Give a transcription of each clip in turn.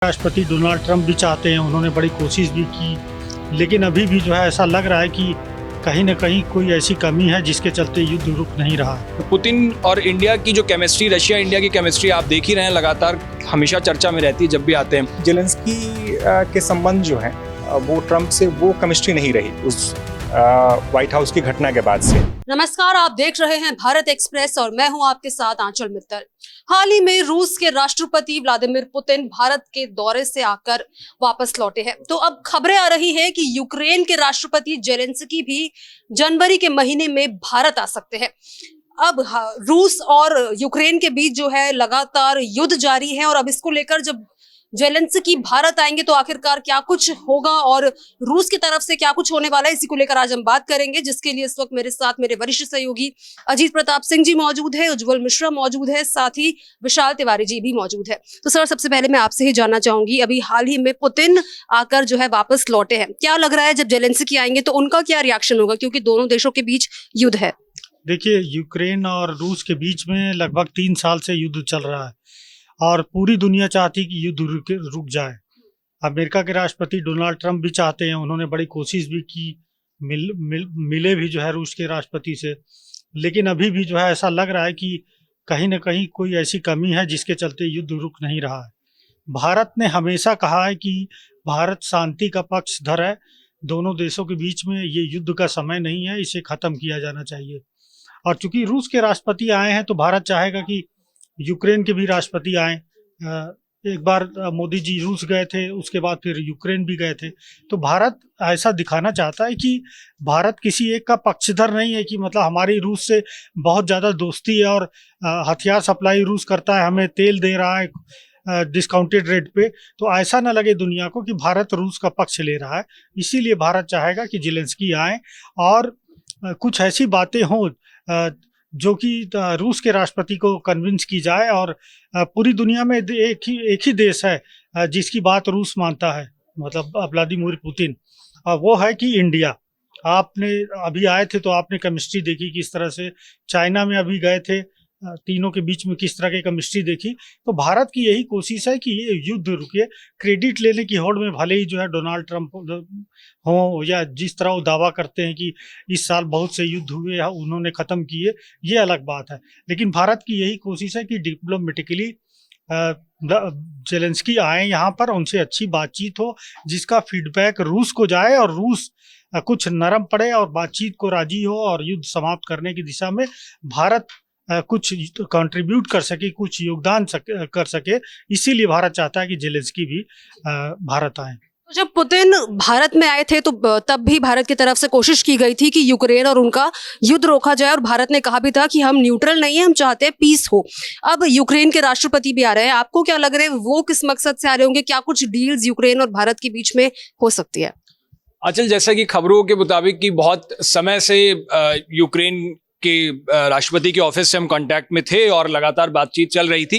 राष्ट्रपति Donald Trump भी चाहते हैं, उन्होंने बड़ी कोशिश भी की, लेकिन अभी भी जो है ऐसा लग रहा है कि कहीं ना कहीं कोई ऐसी कमी है जिसके चलते युद्ध रुक नहीं रहा। पुतिन और इंडिया की जो केमिस्ट्री, रशिया इंडिया की केमिस्ट्री आप देख ही रहे हैं, लगातार हमेशा चर्चा में रहती है जब भी आते हैं। जेलेंस्की के संबंध जो हैं वो ट्रंप से वो केमिस्ट्री नहीं रही उस व्हाइट हाउस की घटना के बाद से। नमस्कार, आप देख रहे हैं भारत एक्सप्रेस और मैं हूं आपके साथ आंचल मित्तल। हाल ही में रूस के राष्ट्रपति व्लादिमीर पुतिन भारत के दौरे से आकर वापस लौटे हैं, तो अब खबरें आ रही हैं कि यूक्रेन के राष्ट्रपति जेलेंस्की भी जनवरी के महीने में भारत आ सकते हैं। अब रूस और यूक्रेन के बीच जो है लगातार युद्ध जारी है और अब इसको लेकर जब जेलेंस्की भारत आएंगे तो आखिरकार क्या कुछ होगा और रूस की तरफ से क्या कुछ होने वाला है, इसी को लेकर आज हम बात करेंगे, जिसके लिए इस वक्त मेरे साथ मेरे वरिष्ठ सहयोगी अजीत प्रताप सिंह जी मौजूद है, उज्जवल मिश्रा मौजूद है, साथ ही विशाल तिवारी जी भी मौजूद है। तो सर, सबसे पहले मैं आपसे ही जानना चाहूंगी, अभी हाल ही में पुतिन आकर जो है वापस लौटे हैं, क्या लग रहा है जब जेलेंस्की आएंगे तो उनका क्या रिएक्शन होगा, क्योंकि दोनों देशों के बीच युद्ध है। देखिए, यूक्रेन और रूस के बीच में लगभग 3 साल से युद्ध चल रहा है और पूरी दुनिया चाहती कि युद्ध रुक जाए। अमेरिका के राष्ट्रपति डोनाल्ड ट्रंप भी चाहते हैं, उन्होंने बड़ी कोशिश भी की, मिले भी जो है रूस के राष्ट्रपति से, लेकिन अभी भी जो है ऐसा लग रहा है कि कहीं ना कहीं कोई ऐसी कमी है जिसके चलते युद्ध रुक नहीं रहा है। भारत ने हमेशा कहा है कि भारत शांति का पक्षधर है, दोनों देशों के बीच में ये युद्ध का समय नहीं है, इसे ख़त्म किया जाना चाहिए। और चूंकि रूस के राष्ट्रपति आए हैं तो भारत चाहेगा कि यूक्रेन के भी राष्ट्रपति आए। एक बार मोदी जी रूस गए थे, उसके बाद फिर यूक्रेन भी गए थे, तो भारत ऐसा दिखाना चाहता है कि भारत किसी एक का पक्षधर नहीं है, कि मतलब हमारी रूस से बहुत ज़्यादा दोस्ती है और हथियार सप्लाई रूस करता है, हमें तेल दे रहा है डिस्काउंटेड रेट पे, तो ऐसा ना लगे दुनिया को कि भारत रूस का पक्ष ले रहा है। इसीलिए भारत चाहेगा कि जेलेंस्की आए और कुछ ऐसी बातें हों जो कि रूस के राष्ट्रपति को कन्विंस की जाए। और पूरी दुनिया में एक ही देश है जिसकी बात रूस मानता है, मतलब व्लादिमीर पुतिन, वो है कि इंडिया। आपने अभी आए थे तो आपने केमिस्ट्री देखी किस तरह से, चाइना में अभी गए थे, तीनों के बीच में किस तरह की केमिस्ट्री देखी। तो भारत की यही कोशिश है कि ये युद्ध रुके। क्रेडिट लेने की होड़ में भले ही जो है डोनाल्ड ट्रंप हो या जिस तरह वो दावा करते हैं कि इस साल बहुत से युद्ध हुए, उन्होंने ख़त्म किए, ये अलग बात है, लेकिन भारत की यही कोशिश है कि डिप्लोमेटिकली जेलेंस्की आए यहाँ पर, उनसे अच्छी बातचीत हो, जिसका फीडबैक रूस को जाए और रूस कुछ नरम पड़े और बातचीत को राजी हो और युद्ध समाप्त करने की दिशा में भारत कुछ कंट्रीब्यूट कर सके, कुछ योगदान कर सके। इसीलिए भारत चाहता है कि जेलेंस्की भी भारत आए। जब पुतिन भारत में आए थे तो तब भी भारत की तरफ से कोशिश की गई थी कि यूक्रेन और उनका युद्ध रोका जाए, और भारत ने कहा भी था कि हम न्यूट्रल नहीं है, हम चाहते हैं पीस हो। अब यूक्रेन के राष्ट्रपति भी आ रहे हैं, आपको क्या लग रहा है वो किस मकसद से आ रहे होंगे? क्या कुछ डील्स यूक्रेन और भारत के बीच में हो सकती है? अचल, जैसा कि खबरों के मुताबिक कि बहुत समय से यूक्रेन के राष्ट्रपति के ऑफिस से हम कांटेक्ट में थे और लगातार बातचीत चल रही थी।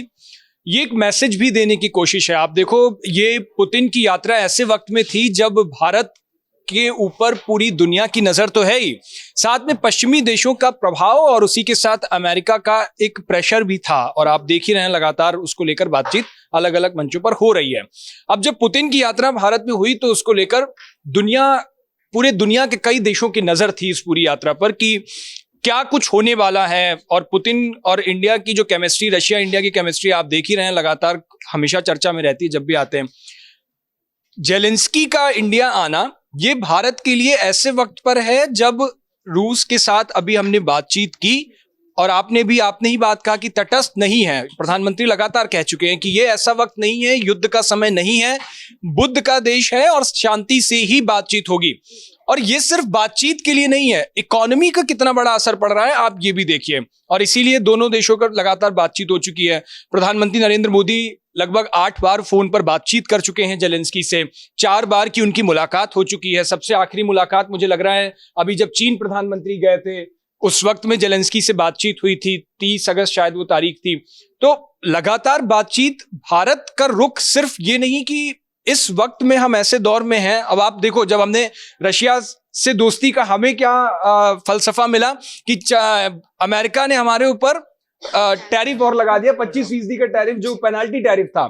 ये एक मैसेज भी देने की कोशिश है। आप देखो, ये पुतिन की यात्रा ऐसे वक्त में थी जब भारत के ऊपर पूरी दुनिया की नजर तो है ही, साथ में पश्चिमी देशों का प्रभाव और उसी के साथ अमेरिका का एक प्रेशर भी था, और आप देख ही रहे हैं लगातार उसको लेकर बातचीत अलग अलग मंचों पर हो रही है। अब जब पुतिन की यात्रा भारत में हुई तो उसको लेकर पूरे दुनिया के कई देशों की नजर थी इस पूरी यात्रा पर कि क्या कुछ होने वाला है। और पुतिन और इंडिया की जो केमिस्ट्री, रशिया इंडिया की केमिस्ट्री आप देख ही रहे हैं, लगातार हमेशा चर्चा में रहती है जब भी आते हैं। जेलेंस्की का इंडिया आना ये भारत के लिए ऐसे वक्त पर है जब रूस के साथ अभी हमने बातचीत की, और आपने ही बात कहा कि तटस्थ नहीं है। प्रधानमंत्री लगातार कह चुके हैं कि ये ऐसा वक्त नहीं है, युद्ध का समय नहीं है, बुद्ध का देश है और शांति से ही बातचीत होगी। और ये सिर्फ बातचीत के लिए नहीं है, इकोनॉमी का कितना बड़ा असर पड़ रहा है आप ये भी देखिए, और इसीलिए दोनों देशों का लगातार बातचीत हो चुकी है। प्रधानमंत्री नरेंद्र मोदी लगभग 8 बार फोन पर बातचीत कर चुके हैं जेलेंस्की से, 4 बार की उनकी मुलाकात हो चुकी है। सबसे आखिरी मुलाकात मुझे लग रहा है अभी जब चीन प्रधानमंत्री गए थे उस वक्त में जेलेंस्की से बातचीत हुई थी, 30 अगस्त शायद वो तारीख थी। तो लगातार बातचीत। भारत का रुख सिर्फ ये नहीं कि इस वक्त में हम ऐसे दौर में हैं। अब आप देखो, जब हमने रशिया से दोस्ती का हमें क्या फलसफा मिला कि अमेरिका ने हमारे ऊपर टैरिफ और लगा दिया, 25% का टैरिफ जो पेनाल्टी टैरिफ था।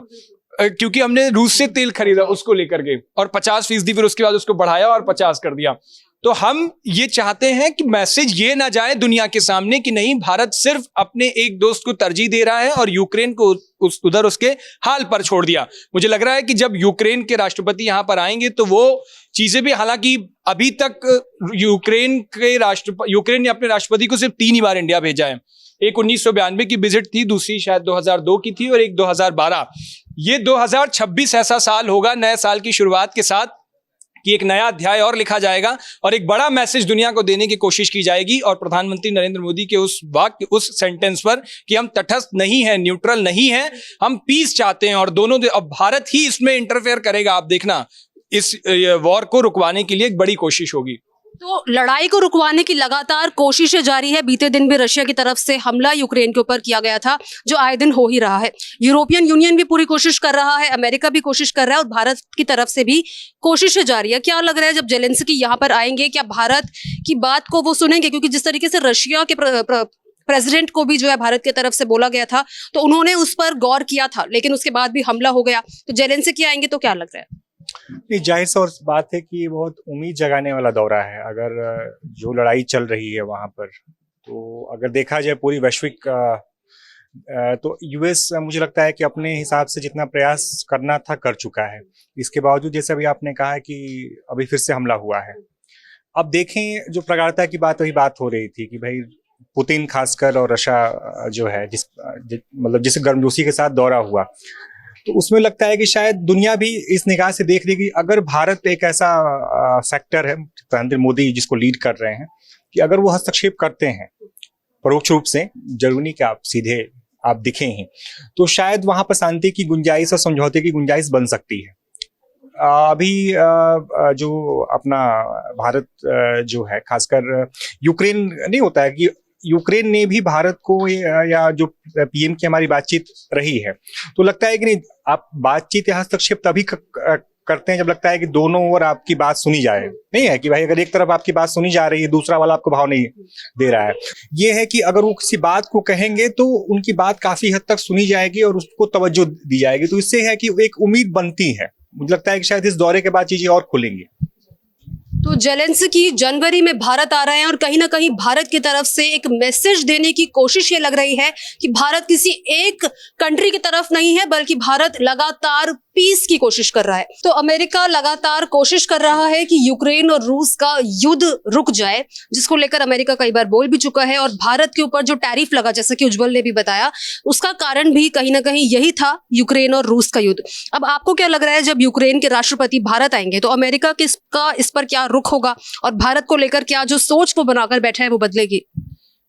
क्योंकि हमने रूस से तेल खरीदा उसको लेकर के, और 50% फिर उसके बाद उसको बढ़ाया और 50 कर दिया। तो हम ये चाहते हैं कि मैसेज ये ना जाए दुनिया के सामने कि नहीं, भारत सिर्फ अपने एक दोस्त को तरजीह दे रहा है और यूक्रेन को उधर उसके हाल पर छोड़ दिया। मुझे लग रहा है कि जब यूक्रेन के राष्ट्रपति यहां पर आएंगे तो वो चीजें भी, हालांकि अभी तक यूक्रेन ने अपने राष्ट्रपति को सिर्फ 3 ही बार इंडिया भेजा है। एक 1992 की विजिट थी, दूसरी शायद 2002 की थी, और एक 2012। ये 2026 ऐसा साल होगा नए साल की शुरुआत के साथ कि एक नया अध्याय और लिखा जाएगा और एक बड़ा मैसेज दुनिया को देने की कोशिश की जाएगी। और प्रधानमंत्री नरेंद्र मोदी के उस वाक्य, उस सेंटेंस पर कि हम तटस्थ नहीं हैं, न्यूट्रल नहीं हैं, हम पीस चाहते हैं, और दोनों अब भारत ही इसमें इंटरफेयर करेगा। आप देखना, इस वॉर को रुकवाने के लिए एक बड़ी कोशिश होगी। तो लड़ाई को रुकवाने की लगातार कोशिशें जारी है। बीते दिन भी रशिया की तरफ से हमला यूक्रेन के ऊपर किया गया था, जो आए दिन हो ही रहा है। यूरोपियन यूनियन भी पूरी कोशिश कर रहा है, अमेरिका भी कोशिश कर रहा है, और भारत की तरफ से भी कोशिशें जारी है। क्या लग रहा है जब जेलेंस्की यहाँ पर आएंगे, क्या भारत की बात को वो सुनेंगे? क्योंकि जिस तरीके से रशिया के प्रेसिडेंट को भी जो है भारत की तरफ से बोला गया था, तो उन्होंने उस पर गौर किया था, लेकिन उसके बाद भी हमला हो गया। तो जेलेंस्की आएंगे तो क्या लग रहा है? नहीं, जाहिर सी बात है कि ये बहुत उम्मीद जगाने वाला दौरा है। अगर जो लड़ाई चल रही है वहां पर, तो अगर देखा जाए पूरी वैश्विक, तो यूएस मुझे लगता है कि अपने हिसाब से जितना प्रयास करना था कर चुका है। इसके बावजूद, जैसे अभी आपने कहा कि अभी फिर से हमला हुआ है। अब देखें, जो प्रगाढ़ता की बात, वही बात हो रही थी कि भाई पुतिन खासकर और रशिया जो है, मतलब जिस गर्मजोशी के साथ दौरा हुआ, तो उसमें लगता है कि शायद दुनिया भी इस निगाह से देख रही कि अगर भारत एक ऐसा फैक्टर है, प्रधानमंत्री मोदी जिसको लीड कर रहे हैं, कि अगर वो हस्तक्षेप करते हैं परोक्ष रूप से, जरूरी नहीं कि आप सीधे आप दिखे ही, तो शायद वहां पर शांति की गुंजाइश और समझौते की गुंजाइश बन सकती है। अभी जो अपना भारत जो है, खासकर यूक्रेन नहीं होता है कि यूक्रेन ने भी भारत को, या जो पीएम की हमारी बातचीत रही है, तो लगता है कि नहीं, आप बातचीत या हस्तक्षेप तभी करते हैं जब लगता है कि दोनों ओर आपकी बात सुनी जाए। नहीं है कि भाई अगर एक तरफ आपकी बात सुनी जा रही है, दूसरा वाला आपको भाव नहीं दे रहा है। ये है कि अगर वो किसी बात को कहेंगे तो उनकी बात काफी हद तक सुनी जाएगी और उसको तवज्जो दी जाएगी। तो इससे है कि एक उम्मीद बनती है। मुझे लगता है कि शायद इस दौरे के बाद चीजें और खुलेंगी। तो जेलेंस्की जनवरी में भारत आ रहे हैं, और कहीं ना कहीं भारत की तरफ से एक मैसेज देने की कोशिश ये लग रही है कि भारत किसी एक कंट्री की तरफ नहीं है, बल्कि भारत लगातार पीस की कोशिश कर रहा है। तो अमेरिका लगातार कोशिश कर रहा है कि यूक्रेन और रूस का युद्ध रुक जाए, जिसको लेकर अमेरिका कई बार बोल भी चुका है। और भारत के ऊपर जो टैरिफ लगा, जैसा कि उज्जवल ने भी बताया, उसका कारण भी कहीं ना कहीं यही था, यूक्रेन और रूस का युद्ध। अब आपको क्या लग रहा है, जब यूक्रेन के राष्ट्रपति भारत आएंगे तो अमेरिका का इस पर क्या रुख होगा, और भारत को लेकर क्या जो सोच वो बनाकर बैठा है वो बदलेगी?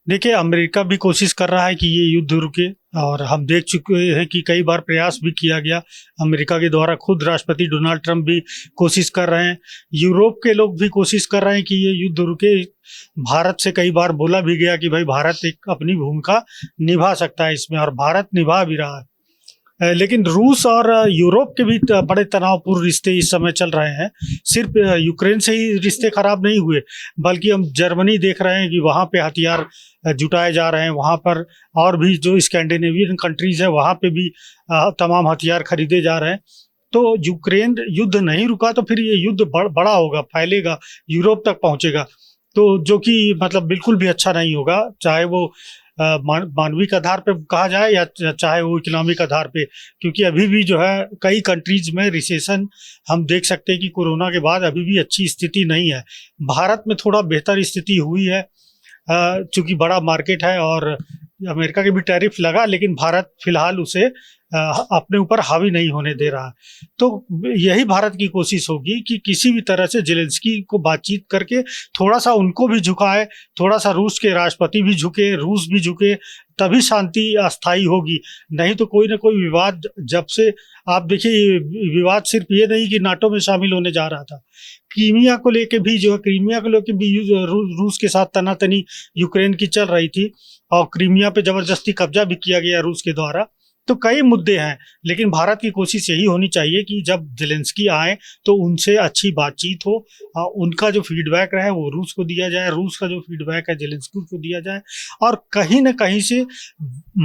देखिए, अमेरिका भी कोशिश कर रहा है कि ये युद्ध रुके, और हम देख चुके हैं कि कई बार प्रयास भी किया गया अमेरिका के द्वारा। खुद राष्ट्रपति डोनाल्ड ट्रंप भी कोशिश कर रहे हैं, यूरोप के लोग भी कोशिश कर रहे हैं कि ये युद्ध रुके। भारत से कई बार बोला भी गया कि भाई भारत एक अपनी भूमिका निभा सकता है इसमें, और भारत निभा भी रहा है। लेकिन रूस और यूरोप के भी बड़े तनावपूर्ण रिश्ते इस समय चल रहे हैं। सिर्फ यूक्रेन से ही रिश्ते खराब नहीं हुए, बल्कि हम जर्मनी देख रहे हैं कि वहाँ पे हथियार जुटाए जा रहे हैं, वहाँ पर और भी जो स्कैंडिनेवियन कंट्रीज है वहाँ पे भी तमाम हथियार खरीदे जा रहे हैं। तो यूक्रेन युद्ध नहीं रुका तो फिर ये युद्ध बड़ा होगा, फैलेगा, यूरोप तक पहुँचेगा, तो जो कि मतलब बिल्कुल भी अच्छा नहीं होगा, चाहे वो मानविक आधार पे कहा जाए या चाहे वो इकोनॉमिक आधार पे। क्योंकि अभी भी जो है कई कंट्रीज में रिसेशन हम देख सकते हैं कि कोरोना के बाद अभी भी अच्छी स्थिति नहीं है। भारत में थोड़ा बेहतर स्थिति हुई है, चूँकि बड़ा मार्केट है और अमेरिका के भी टैरिफ लगा, लेकिन भारत फिलहाल उसे अपने ऊपर हावी नहीं होने दे रहा। तो यही भारत की कोशिश होगी कि किसी भी तरह से जेलेंस्की को बातचीत करके थोड़ा सा उनको भी झुकाए, थोड़ा सा रूस के राष्ट्रपति भी झुके, रूस भी झुके, तभी शांति अस्थायी होगी। नहीं तो कोई ना कोई विवाद, जब से आप देखिए, विवाद सिर्फ ये नहीं कि नाटो में शामिल होने जा रहा था, क्रीमिया को लेके भी जो है, क्रीमिया को लेके भी रूस के साथ तनातनी यूक्रेन की चल रही थी, और क्रीमिया पे जबरदस्ती कब्जा भी किया गया रूस के द्वारा। तो कई मुद्दे हैं, लेकिन भारत की कोशिश यही होनी चाहिए कि जब जेलेंस्की आए तो उनसे अच्छी बातचीत हो, उनका जो फीडबैक रहे वो रूस को दिया जाए, रूस का जो फीडबैक है जेलेंस्की को दिया जाए, और कहीं ना कहीं से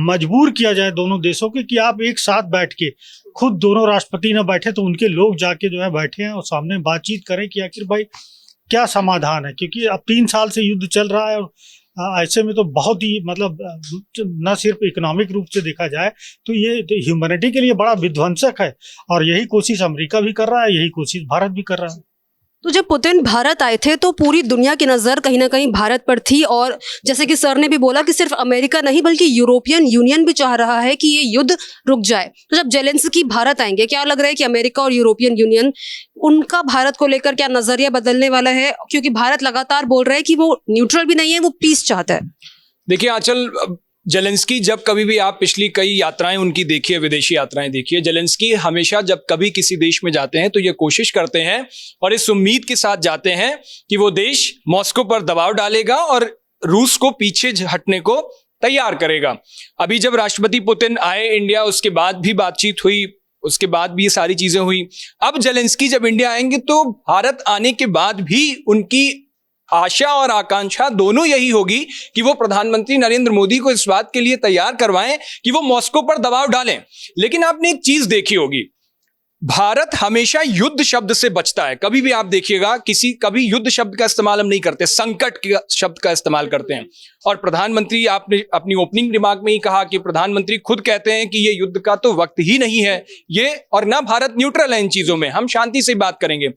मजबूर किया जाए दोनों देशों के कि आप एक साथ बैठ के, खुद दोनों राष्ट्रपति न बैठे तो उनके लोग जाके जो है बैठे हैं और सामने बातचीत करें कि आखिर भाई क्या समाधान है। क्योंकि अब 3 साल से युद्ध चल रहा है और ऐसे में तो बहुत ही मतलब न सिर्फ इकोनॉमिक रूप से देखा जाए तो ये ह्यूमैनिटी के लिए बड़ा विध्वंसक है, और यही कोशिश अमेरिका भी कर रहा है, यही कोशिश भारत भी कर रहा है। तो जब पुतिन भारत आए थे तो पूरी दुनिया की नज़र कहीं ना कहीं भारत पर थी, और जैसे कि सर ने भी बोला कि सिर्फ अमेरिका नहीं बल्कि यूरोपियन यूनियन भी चाह रहा है कि ये युद्ध रुक जाए। तो जब जेलेंस्की भारत आएंगे, क्या लग रहा है कि अमेरिका और यूरोपियन यूनियन उनका भारत को लेकर क्या नजरिया बदलने वाला है? क्योंकि भारत लगातार बोल रहा है कि वो न्यूट्रल भी नहीं है, वो पीस चाहता है। देखिए आंचल, जेलेंस्की जब कभी भी आप पिछली कई यात्राएं उनकी देखिए, विदेशी यात्राएं देखिए, जेलेंस्की हमेशा जब कभी किसी देश में जाते हैं तो ये कोशिश करते हैं और इस उम्मीद के साथ जाते हैं कि वो देश मॉस्को पर दबाव डालेगा और रूस को पीछे हटने को तैयार करेगा। अभी जब राष्ट्रपति पुतिन आए इंडिया, उसके बाद भी बातचीत हुई, उसके बाद भी ये सारी चीजें हुई। अब जेलेंस्की जब इंडिया आएंगे तो भारत आने के बाद भी उनकी आशा और आकांक्षा दोनों यही होगी कि वो प्रधानमंत्री नरेंद्र मोदी को इस बात के लिए तैयार करवाएं कि वो मॉस्को पर दबाव डालें। लेकिन आपने एक चीज देखी होगी, भारत हमेशा युद्ध शब्द से बचता है। कभी भी आप देखिएगा कभी युद्ध शब्द का इस्तेमाल हम नहीं करते, संकट के शब्द का इस्तेमाल करते हैं। और प्रधानमंत्री, आपने अपनी ओपनिंग रिमार्क में ही कहा कि प्रधानमंत्री खुद कहते हैं कि ये युद्ध का तो वक्त ही नहीं है ये, और ना भारत न्यूट्रल है इन चीजों में, हम शांति से बात करेंगे।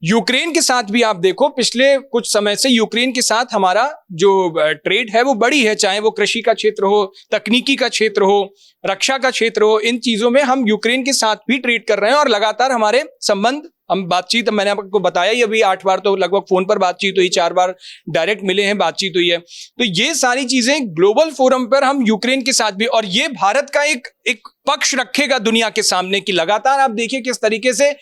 यूक्रेन के साथ भी आप देखो, पिछले कुछ समय से यूक्रेन के साथ हमारा जो ट्रेड है वो बड़ी है, चाहे वो कृषि का क्षेत्र हो, तकनीकी का क्षेत्र हो, रक्षा का क्षेत्र हो, इन चीजों में हम यूक्रेन के साथ भी ट्रेड कर रहे हैं और लगातार हमारे संबंध, हम बातचीत, मैंने आपको बताया ही, अभी 8 बार तो लगभग फोन पर बातचीत हुई, 4 बार डायरेक्ट मिले हैं, बातचीत हुई है। तो ये सारी चीजें ग्लोबल फोरम पर हम यूक्रेन के साथ भी, और ये भारत का एक पक्ष रखेगा दुनिया के सामने कि लगातार आप देखिए किस तरीके से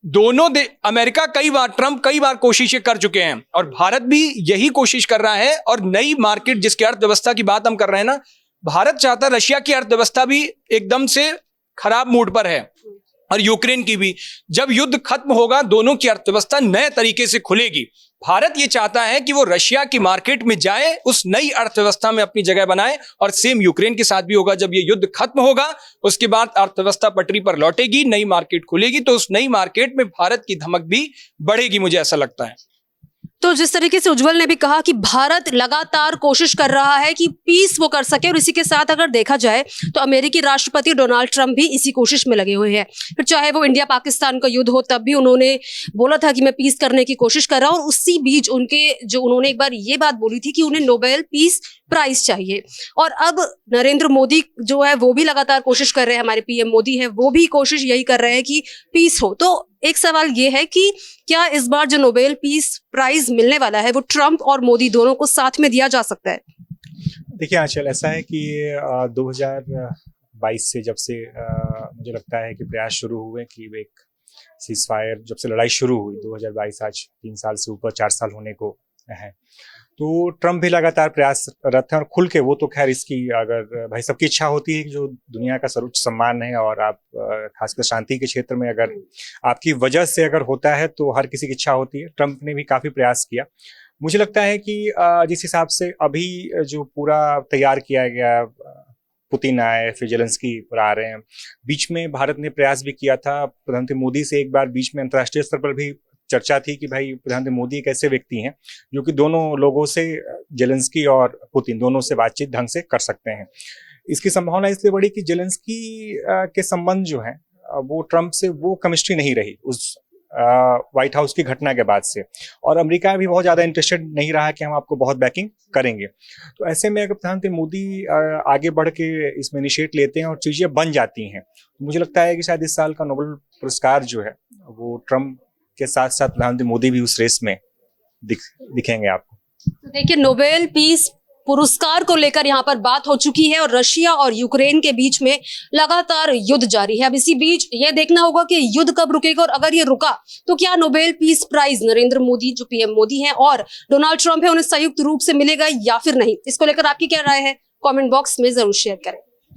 दोनों अमेरिका ट्रंप कई बार कोशिशें कर चुके हैं और भारत भी यही कोशिश कर रहा है। और नई मार्केट, जिसकी अर्थव्यवस्था की बात हम कर रहे हैं ना, भारत चाहता है, रशिया की अर्थव्यवस्था भी एकदम से खराब मूड पर है और यूक्रेन की भी। जब युद्ध खत्म होगा दोनों की अर्थव्यवस्था नए तरीके से खुलेगी। भारत ये चाहता है कि वो रशिया की मार्केट में जाए, उस नई अर्थव्यवस्था में अपनी जगह बनाए, और सेम यूक्रेन के साथ भी होगा। जब ये युद्ध खत्म होगा उसके बाद अर्थव्यवस्था पटरी पर लौटेगी, नई मार्केट खुलेगी, तो उस नई मार्केट में भारत की धमक भी बढ़ेगी, मुझे ऐसा लगता है। तो जिस तरीके से उज्जवल ने भी कहा कि भारत लगातार कोशिश कर रहा है कि पीस वो कर सके, और इसी के साथ अगर देखा जाए तो अमेरिकी राष्ट्रपति डोनाल्ड ट्रंप भी इसी कोशिश में लगे हुए हैं। फिर चाहे वो इंडिया पाकिस्तान का युद्ध हो, तब भी उन्होंने बोला था कि मैं पीस करने की कोशिश कर रहा हूं, और उसी बीच उन्होंने एक बार ये बात बोली थी कि उन्हें नोबेल पीस प्राइज चाहिए। और अब नरेंद्र मोदी जो है वो भी लगातार कोशिश कर रहे हैं, हमारे पीएम मोदी है वो भी कोशिश यही कर रहे हैं कि पीस हो। तो एक सवाल ये है कि क्या इस बार जो नोबेल पीस प्राइज मिलने वाला है वो ट्रंप और मोदी दोनों को साथ में दिया जा सकता है? देखिए आंचल, ऐसा है कि 2022 से जब से मुझे लगता है कि प्रयास शुरू हुए कि एक सीज फायर, जब से लड़ाई शुरू हुई 2022, आज 3 साल से ऊपर 4 साल होने को है, तो ट्रंप भी लगातार प्रयासरत हैं। और खुल के वो तो खैर इसकी, अगर भाई सबकी इच्छा होती है कि जो दुनिया का सर्वोच्च सम्मान है और आप खासकर शांति के क्षेत्र में अगर आपकी वजह से अगर होता है तो हर किसी की इच्छा होती है। ट्रंप ने भी काफ़ी प्रयास किया। मुझे लगता है कि जिस हिसाब से अभी जो पूरा तैयार किया गया, पुतिन आए, फिर जेलेंस्की पर आ रहे हैं, बीच में भारत ने प्रयास भी किया था प्रधानमंत्री मोदी से, एक बार बीच में अंतर्राष्ट्रीय स्तर पर भी चर्चा थी कि भाई प्रधानमंत्री मोदी एक ऐसे व्यक्ति हैं जो कि दोनों लोगों से, जेलेंस्की और पुतिन दोनों से बातचीत ढंग से कर सकते हैं। इसकी संभावना इसलिए बढ़ी कि जेलेंस्की के संबंध जो है वो ट्रंप से वो केमिस्ट्री नहीं रही उस व्हाइट हाउस की घटना के बाद से, और अमेरिका भी बहुत ज़्यादा इंटरेस्टेड नहीं रहा कि हम आपको बहुत बैकिंग करेंगे। तो ऐसे में अगर प्रधानमंत्री मोदी आगे बढ़ के इसमें इनिशिएट लेते हैं और चीज़ें बन जाती हैं, तो मुझे लगता है कि शायद इस साल का नोबेल पुरस्कार जो है वो ट्रंप के साथ साथ प्रधानमंत्री मोदी भी उस रेस में दिखेंगे आपको। तो देखिए, नोबेल पीस पुरस्कार को लेकर यहाँ पर बात हो चुकी है और रशिया और यूक्रेन के बीच में लगातार युद्ध जारी है। अब इसी बीच ये देखना होगा कि युद्ध कब रुकेगा, और अगर ये रुका तो क्या Nobel peace prize Narendra Modi, जो पीएम मोदी हैं, और डोनाल्ड ट्रंप है, उन्हें संयुक्त रूप से मिलेगा या फिर नहीं। इसको लेकर आपकी क्या राय है, कमेंट बॉक्स में जरूर शेयर करें।